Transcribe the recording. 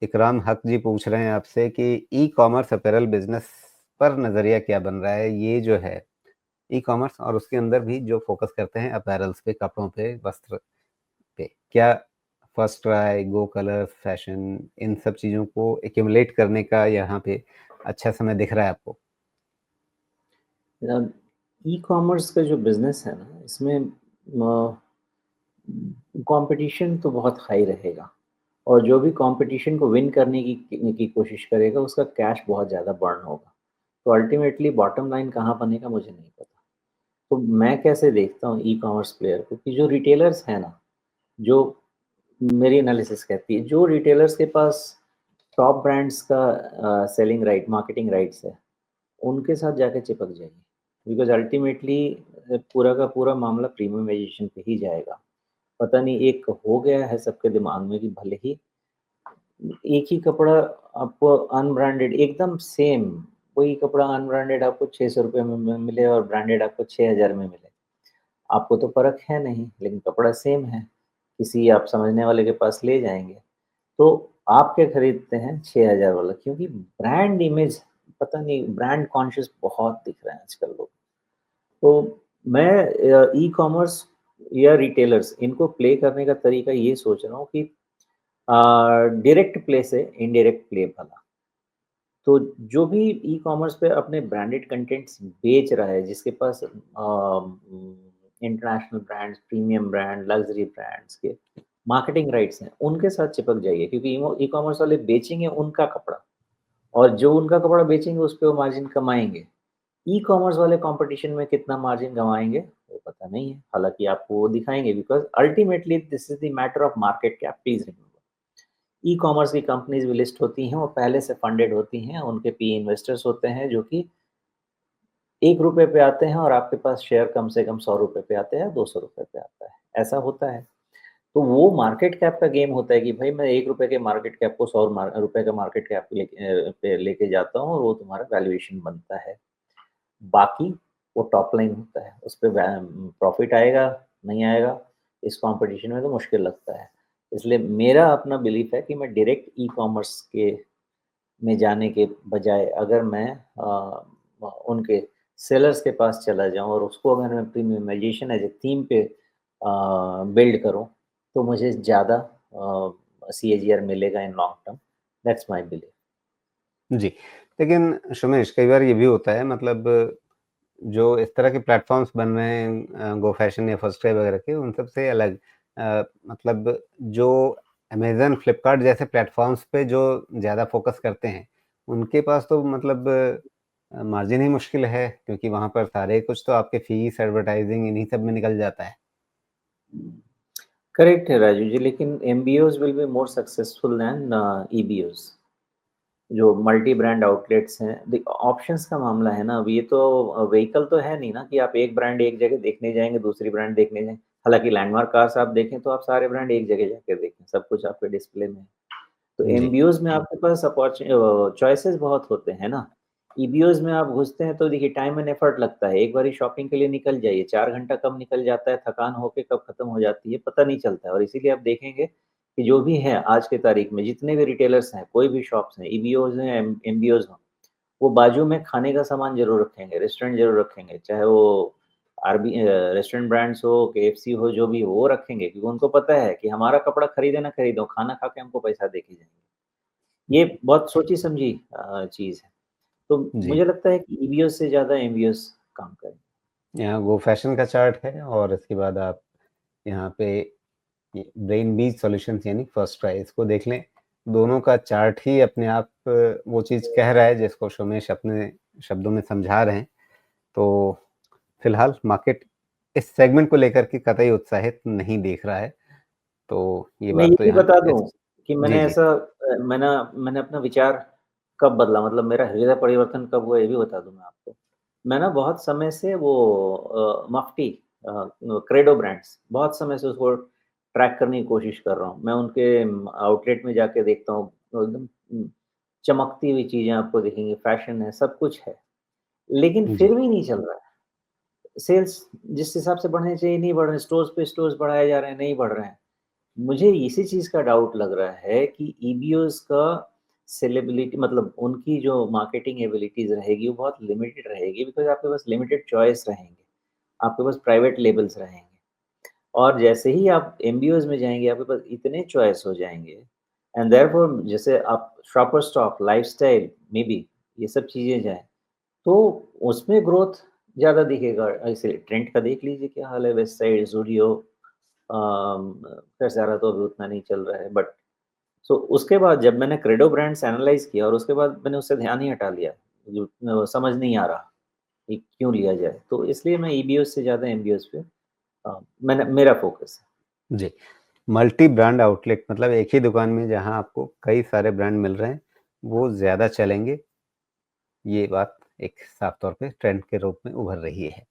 इकराम हक जी पूछ रहे हैं आपसे कि ई कॉमर्स अपैरल बिजनेस पर नजरिया क्या बन रहा है। ये जो है ई कॉमर्स और उसके अंदर भी जो फोकस करते हैं अपैरल्स पे, कपड़ों पे, वस्त्र पे, क्या फर्स्ट ट्राई, गो कलर, फैशन, इन सब चीजों को एक्यूमुलेट करने का यहाँ पे अच्छा समय दिख रहा है आपको? ई कॉमर्स का जो बिजनेस है ना, इसमें कंपटीशन तो बहुत हाई रहेगा और जो भी कंपटीशन को विन करने की कोशिश करेगा उसका कैश बहुत ज़्यादा बर्न होगा। तो अल्टीमेटली बॉटम लाइन कहाँ बनेगा मुझे नहीं पता। तो मैं कैसे देखता हूँ ई कॉमर्स प्लेयर को कि जो रिटेलर्स हैं ना, जो मेरी एनालिसिस कहती है जो रिटेलर्स के पास टॉप ब्रांड्स का सेलिंग राइट, मार्केटिंग राइट्स है, उनके साथ जाके चिपक जाइए। बिकॉज़ अल्टीमेटली पूरा का पूरा मामला प्रीमियमाइज़ेशन पे ही जाएगा। पता नहीं एक हो गया है सबके दिमाग में कि भले ही एक ही कपड़ा आपको अनब्रांडेड एकदम सेम वही कपड़ा अनब्रांडेड आपको ₹600 में मिले और ब्रांडेड आपको 6000 में मिले। आपको तो फ़र्क है नहीं, लेकिन कपड़ा सेम है। किसी आप समझने वाले के पास ले जाएँगे, तो आप क्या खरीदते हैं 6000 वाला क्योंकि ब्रांड इमेज पता नहीं ब्रांड कॉन्शियस बहुत दिख रहे हैं आजकल लोग। तो मैं ई-कॉमर्स या रिटेलर्स इनको प्ले करने का तरीका ये सोच रहा हूँ कि डायरेक्ट प्ले से इनडायरेक्ट प्ले भला। तो जो भी ई-कॉमर्स पे अपने ब्रांडेड कंटेंट्स बेच रहा है, जिसके पास international brands, premium brand, luxury brands के मार्केटिंग राइट्स हैं, उनके साथ चिपक जाइए क्योंकि ईमो ई-कॉमर्स वाले बेचेंगे उनका कपड़ा और जो उनका कपड़ा बेचेंगे, उस पे वो मार्जिन कमाएँगे। ई-कॉमर्स वाले कॉम्पिटिशन में कितना मार्जिन गँवाएँगे, वो पता नहीं है। हालाँकि आपको वो दिखाएँगे because ultimately this is the matter of market cap, please remember. E-commerce की कंपनीज़ भी लिस्ट होती हैं, वो पहले से फंडेड होती हैं, उनके पीए इन्वेस्टर्स होते हैं जो कि ₹1 पे आते हैं और आपके पास शेयर कम से कम ₹100 पे आते हैं, ₹200 पे आता है, ऐसा होता है। तो वो मार्केट कैप का गेम होता है कि भाई मैं ₹1 के मार्केट कैप को ₹100 का मार्केट कैप पे लेके जाता हूँ और वो तुम्हारा वैल्यूएशन बनता है। बाकी वो टॉप लाइन होता है, उसपे प्रॉफ़िट आएगा, नहीं आएगा, इस कॉम्पिटिशन में तो मुश्किल लगता है। इसलिए मेरा अपना बिलीफ है कि मैं डायरेक्ट ई-कॉमर्स के में जाने के बजाय अगर मैं उनके सेलर्स के पास चला जाऊँ और उसको अगर मैं प्रीमियमाइज़ेशन एज़ अ थीम पे बिल्ड करूँ, तो मुझे ज़्यादा सीएजीआर मिलेगा in long term, that's my belief. जी, लेकिन सुमेश, कई बार ये भी होता है, मतलब जो इस तरह के प्लेटफ़ॉर्म्स बन रहे हैं गो फैशन या फर्स्ट क्राई वगैरह के, उन सब से अलग मतलब जो अमेज़न, फ्लिपकार्ट जैसे प्लेटफ़ॉर्म्स पे जो ज़्यादा फ़ोकस करते हैं, उनके पास तो मतलब मार्जिन ही मुश्किल है, क्योंकि वहाँ पर सारे कुछ तो आपके फ़ीस, एडवर्टाइज़िंग इन्हीं सब में निकल जाता है। करेक्ट है राजू जी, लेकिन MBOs will be more successful than EBOs. जो मल्टी ब्रांड आउटलेट्स हैं, ऑप्शंस का मामला है ना। अब ये तो व्हीकल तो है नहीं ना कि आप एक ब्रांड एक जगह देखने जाएँगे, दूसरी ब्रांड देखने जाएँ। हालाँकि लैंडमार्क कार्स आप देखें तो आप सारे ब्रांड एक जगह जाके देखें, सब कुछ आपके डिस्प्ले में है। तो जी, एमबीओज़ में आपके पास चॉइसेस बहुत होते हैं ना। ईबीओज़ में आप घुसते हैं तो देखिए टाइम एंड एफर्ट लगता है। एक बारी शॉपिंग के लिए निकल जाइए, 4 घंटा कब निकल जाता है, थकान होके कब खत्म हो जाती है, पता नहीं चलता है। और इसीलिए आप देखेंगे कि जो भी है आज की तारीख में जितने भी रिटेलर्स हैं, कोई भी शॉप्स हैं, ईबीओज़ हैं, एमबीओज़ हों, वो बाजू में खाने का सामान ज़रूर रखेंगे, रेस्टोरेंट ज़रूर रखेंगे। चाहे वो रेस्टोरेंट ब्रांड्स हो, केएफसी हो, जो भी हो, वो रखेंगे क्योंकि उनको पता है कि हमारा कपड़ा खरीदे ना खरीदो, खाना खा के हमको पैसा दे के जाएँगे। ये बहुत सोची-समझी चीज़ है। तो जी। मुझे लगता है कि ईवीएस से ज़्यादा एमवीएस काम करें। यहाँ गो फैशन का चार्ट है और इसके बाद आप यहाँ पे ये ब्रेन बीज सॉल्यूशंस यानी फर्स्ट ट्राई, इसको देख लें। दोनों का चार्ट ही अपने आप वो चीज़ कह रहा है जिसको सोमेश अपने शब्दों में समझा रहे हैं। तो फिलहाल मार्केट इस सेगमेंट को लेकर के कतई उत्साहित नहीं दिख रहा है। तो ये मैं ये बात तो भी यहाँ बता दूँ इस कि जी, मैंने जी। ऐसा मैंने अपना विचार कब बदला मतलब मेरा हृदय परिवर्तन कब हुआ ये भी बता दूँ मैं आपको। मैं ना बहुत समय से वो मफ़्टी क्रेडो ब्रांड्स बहुत समय से उसको ट्रैक करने की कोशिश कर रहा हूँ। मैं उनके आउटलेट में जाके देखता हूँ, तो एकदम चमकती हुई चीज़ें आपको दिखेंगी, फ़ैशन है, सब कुछ है। लेकिन जी, फिर भी नहीं चल रहा है। सेल्स जिस हिसाब से बढ़ने चाहिए नहीं बढ़ रहे हैं, स्टोर्स पे स्टोर्स बढ़ाए जा रहे हैं, नहीं बढ़ रहे हैं। मुझे इसी चीज़ का डाउट लग रहा है कि ईबीओज़ का सेलेबिलिटी मतलब उनकी जो मार्केटिंग एबिलिटीज़ रहेगी वो बहुत लिमिटेड रहेगी बिकॉज़ आपके पास लिमिटेड चॉइस रहेंगे। आपके पास प्राइवेट लेबल्स रहेंगे और जैसे ही आप एमबीओज़ में जाएँगे आपके पास इतने चॉइस हो जाएँगे एंड देयरफॉर जैसे आप शॉपर स्टॉप, लाइफ़स्टाइल, मेबी ये सब चीज़ें जाएँ, तो उसमें ग्रोथ ज़्यादा दिखेगा। ऐसे ट्रेंड का देख लीजिए क्या हाल है वेस्ट साइड, ज़ूडियो खैर ज़ारा तो अभी उतना नहीं चल रहा है बट सो उसके बाद जब मैंने क्रेडो ब्रांड्स एनालाइज़ किया और उसके बाद मैंने उससे ध्यान ही हटा लिया। जो समझ नहीं आ रहा कि क्यों लिया जाए। तो इसलिए मैं ईबीओज़ से ज़्यादा एमबीओज़ पे मैंने मेरा फ़ोकस है। जी। मल्टी ब्रांड आउटलेट मतलब एक ही दुकान में जहाँ आपको कई सारे ब्रांड मिल रहे हैं, वो ज़्यादा चलेंगे, ये बात एक साफ तौर पे ट्रेंड के रूप में उभर रही है।